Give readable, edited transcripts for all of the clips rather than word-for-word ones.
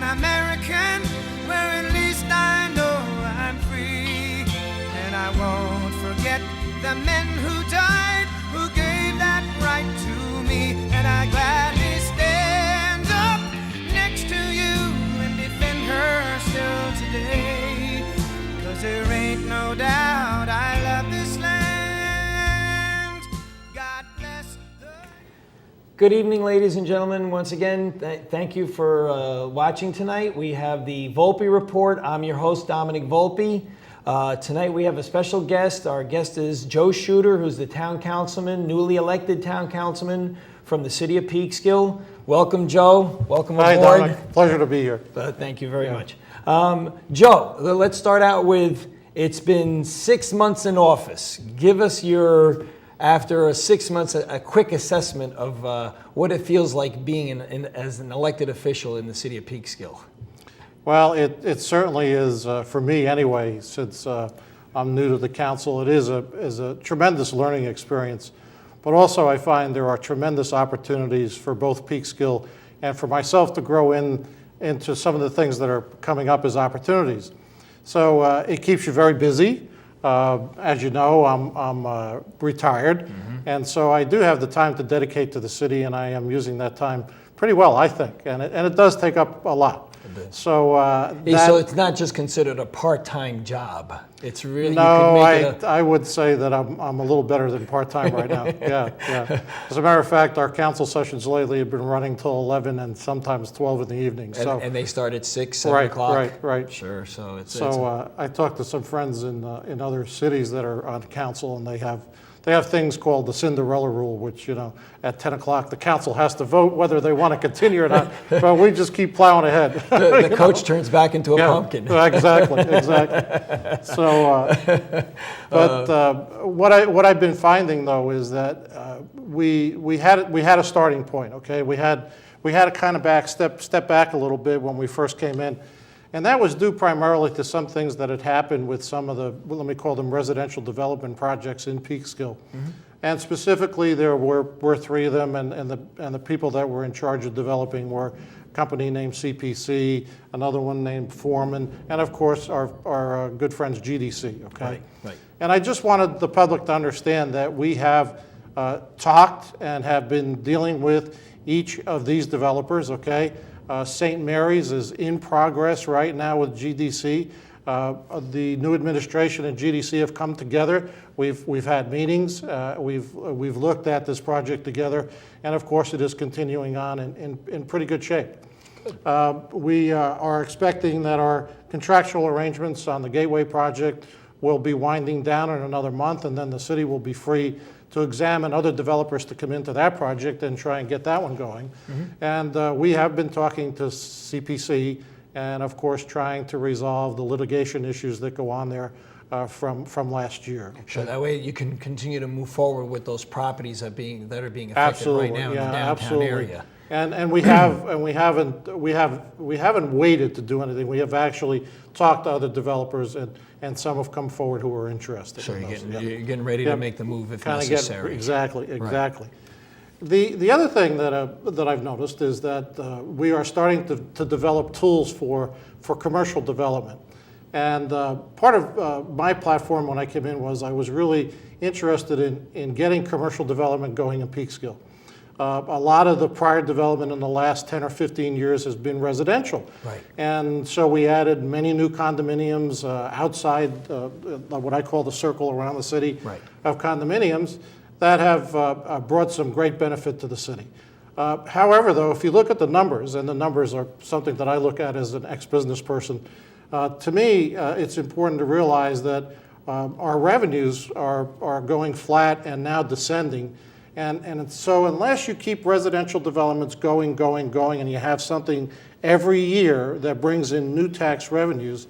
an American, where at least I know I'm free. And I won't forget the men who died, who gave that right to me. And I gladly stand up next to you and defend her still today. 'Cause there ain't no doubt I love this land. God bless the... Good evening, ladies and gentlemen. Once again, thank you for watching tonight. We have the Volpe Report. I'm your host, Domenic Volpe. Tonight we have a special guest. Our guest is Joe Schuder, who's the town councilman, newly elected town councilman from the city of Peekskill. Welcome, Joe. Welcome aboard. Hi, Dominic. Pleasure to be here. Thank you very much. Joe, let's start out with, it's been 6 months in office. Give us your, after 6 months, a quick assessment of what it feels like being as an elected official in the city of Peekskill. Well, it certainly is, for me anyway, since I'm new to the council, it is a tremendous learning experience. But also I find there are tremendous opportunities for both Peekskill and for myself to grow into some of the things that are coming up as opportunities. So it keeps you very busy. As you know, I'm retired, and so I do have the time to dedicate to the city, and I am using that time pretty well, I think, and it does take up a lot. So so it's not just considered a part-time job. It's really, no. You could make it I would say that I'm a little better than part-time right now. Yeah. As a matter of fact, our council sessions lately have been running till 11 and sometimes 12 in the evening. So and they start at 6, 7 o'clock. Right. Sure. So it's I talked to some friends in other cities that are on council, and they have things called the Cinderella rule, which, you know, at 10 o'clock the council has to vote whether they want to continue or not. But we just keep plowing ahead. The coach turns back into a pumpkin. Exactly. So, what I've been finding though is that we had a starting point. Okay, we had to kind of step back a little bit when we first came in. And that was due primarily to some things that had happened with some of the, let me call them residential development projects in Peekskill. And specifically, there were 3 of them, and the people that were in charge of developing were a company named CPC, another one named Foreman, and of course our good friends GDC. Okay. Right. And I just wanted the public to understand that we have talked and have been dealing with each of these developers. Okay. St. Mary's is in progress right now with GDC. The new administration and GDC have come together. We've had meetings. We've looked at this project together, and of course it is continuing on in pretty good shape. We are expecting that our contractual arrangements on the Gateway project will be winding down in another month, and then the city will be free to examine other developers to come into that project and try and get that one going. And we have been talking to CPC and of course trying to resolve the litigation issues that go on there from last year. So that way you can continue to move forward with those properties that are being affected right now in the downtown area. And we haven't waited to do anything. We have actually talked to other developers, and some have come forward who are interested. So you're getting ready to make the move if necessary. Exactly. Right. The other thing that I've noticed is that we are starting to develop tools for commercial development. And part of my platform when I came in was I was really interested in getting commercial development going in Peekskill. A lot of the prior development in the last 10 or 15 years has been residential. Right. And so we added many new condominiums outside what I call the circle around the city of condominiums that have brought some great benefit to the city. However, though, if you look at the numbers, and the numbers are something that I look at as an ex-business person, to me, it's important to realize that our revenues are going flat and now descending. And so unless you keep residential developments going, and you have something every year that brings in new tax revenues,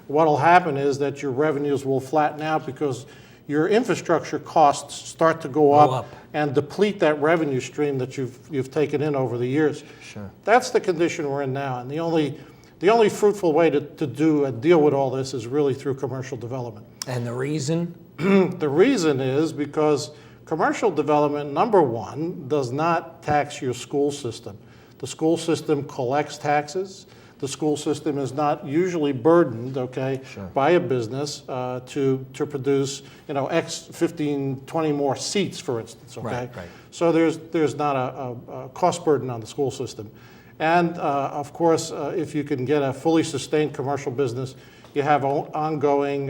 what'll happen is that your revenues will flatten out because your infrastructure costs start to go up and deplete that revenue stream that you've taken in over the years. Sure. That's the condition we're in now, and the only fruitful way to deal with all this is really through commercial development. And the reason? The reason is because commercial development, number one, does not tax your school system. The school system collects taxes. the school system is not usually burdened, okay, by a business to produce, X 15, 20 more seats, for instance, okay? Right. So there's not a cost burden on the school system. And of course, if you can get a fully sustained commercial business, you have ongoing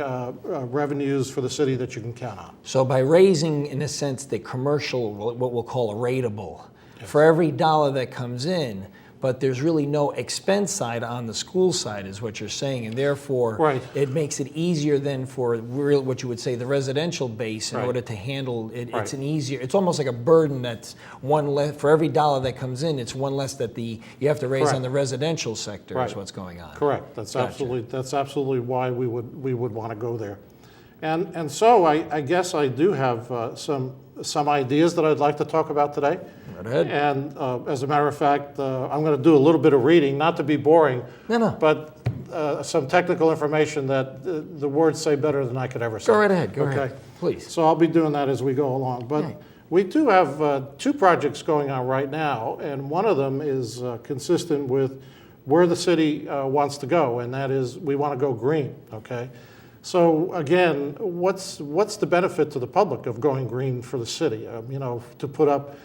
revenues for the city that you can count on. So by raising, in a sense, the commercial, what we'll call a rateable, for every dollar that comes in, but there's really no expense side on the school side, is what you're saying, and therefore it makes it easier then for what you would say the residential base in order to handle it. It's an easier. It's almost like a burden that's one less for every dollar that comes in. It's one less that you have to raise on the residential sector. Is what's going on. Correct. That's absolutely why we would want to go there, and so I guess I do have some ideas that I'd like to talk about today. Right ahead. And as a matter of fact, I'm going to do a little bit of reading, not to be boring, but some technical information that the words say better than I could ever say. Go right ahead. Go ahead, please. So I'll be doing that as we go along. But we do have two projects going on right now, and one of them is consistent with where the city wants to go, and that is we want to go green, okay? So again, what's the benefit to the public of going green for the city? To put up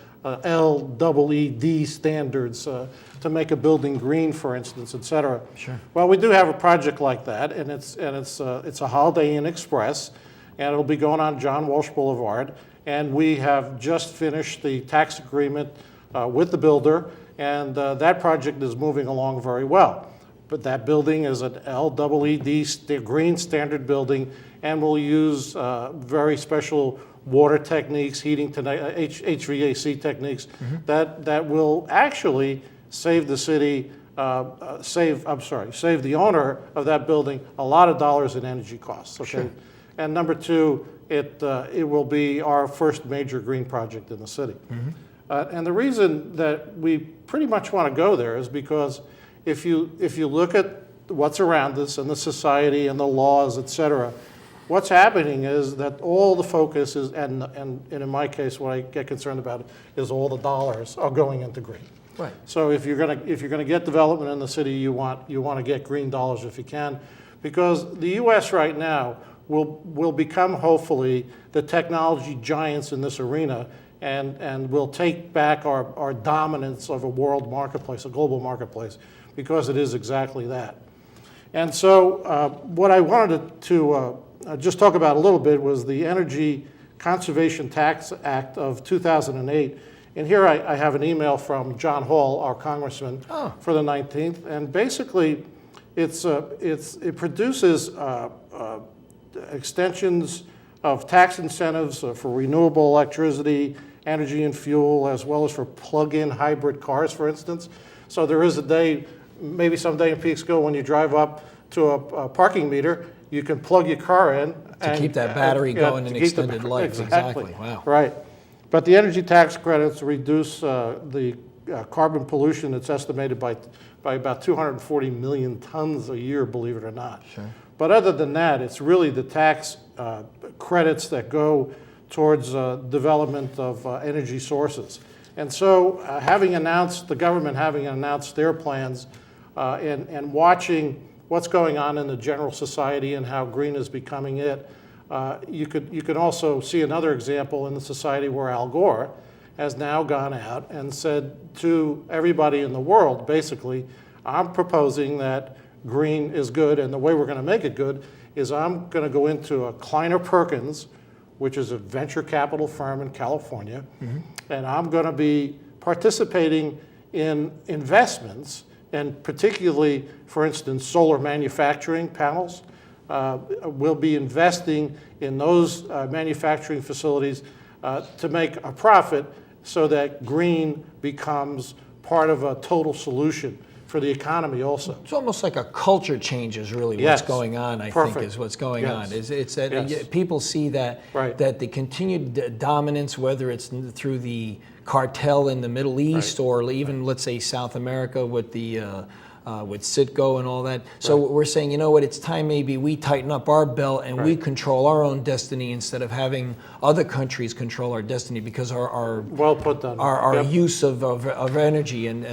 LEED standards to make a building green, for instance, et cetera. Sure. Well, we do have a project like that, and it's a Holiday Inn Express, and it'll be going on John Walsh Boulevard. And we have just finished the tax agreement with the builder, and that project is moving along very well. But that building is an LEED green standard building, and will use very special water techniques, heating, HVAC techniques that will actually save the city, save the owner of that building a lot of dollars in energy costs. Okay, sure. And number two, it will be our first major green project in the city. And the reason that we pretty much want to go there is because if you look at what's around us and the society and the laws, et cetera, what's happening is that all the focus is, and in my case, what I get concerned about is all the dollars are going into green. Right. So if you're gonna get development in the city, you want to get green dollars if you can, because the U.S. right now will become hopefully the technology giants in this arena, and will take back our dominance of a world marketplace, a global marketplace, because it is exactly that. And so what I wanted to just talk about a little bit was the Energy Conservation Tax Act of 2008. And here I have an email from John Hall, our congressman, for the 19th. And basically, it produces extensions of tax incentives for renewable electricity, energy and fuel, as well as for plug-in hybrid cars, for instance. So there is a day, maybe someday in Peekskill, when you drive up to a parking meter, you can plug your car in. To keep that battery going and extended life. Exactly. Wow. Right. But the energy tax credits reduce the carbon pollution that's estimated by about 240 million tons a year, believe it or not. Sure. But other than that, it's really the tax credits that go towards development of energy sources. And so the government having announced their plans and watching what's going on in the general society and how green is becoming it, you could also see another example in the society where Al Gore has now gone out and said to everybody in the world, basically, I'm proposing that green is good, and the way we're going to make it good is I'm going to go into a Kleiner Perkins, which is a venture capital firm in California, and I'm going to be participating in investments, and particularly, for instance, solar manufacturing panels. We'll be investing in those manufacturing facilities to make a profit so that green becomes part of a total solution for the economy also. It's almost like a culture change is really what's going on, I think, is what's going on. It's that people see that that the continued dominance, whether it's through the cartel in the Middle East or even, let's say, South America with the with Citgo and all that. So we're saying, you know what, it's time maybe we tighten up our belt and we control our own destiny instead of having other countries control our destiny, because our well put, our use of energy and